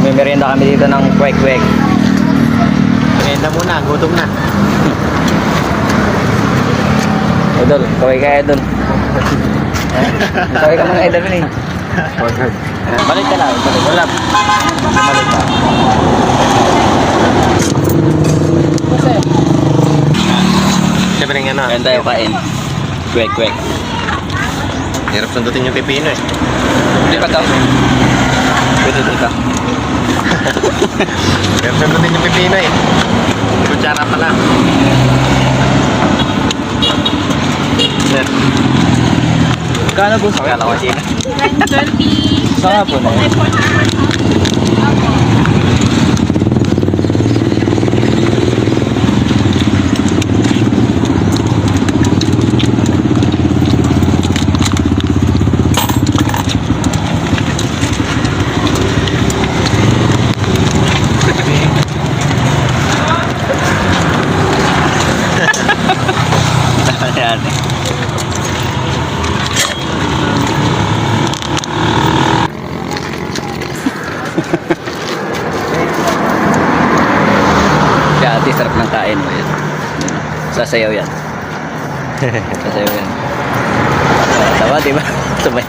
may merienda kami dito ng kwek-kwek. Merienda muna, gutom na. Idol, kaway ka idol. Kaway ka mga idol rin. Balik ka lang, balik. Wala. Balik ka. Siyempre nga na. Ayan tayo kain. Kwek-kwek. Hirap sundutin yung pipino eh. Hindi pa daw. Pwede dito. Hirap sundutin yung pipino eh. Kutsara pa lang. Kano po sa kala ko siya? 20. Saan nga po na yun? Ayan. Kaya ate, sarap ng kain mo yan. Sasayaw yan. Sasayaw yan. Tawa, diba? Sabay.